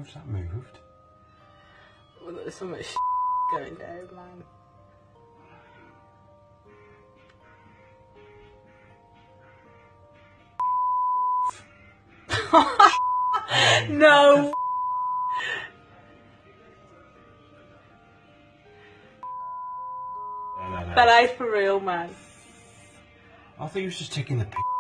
much that moved. Well, there's so much going down, man. No. No. That ain't for real, man. I thought he was just taking the piss.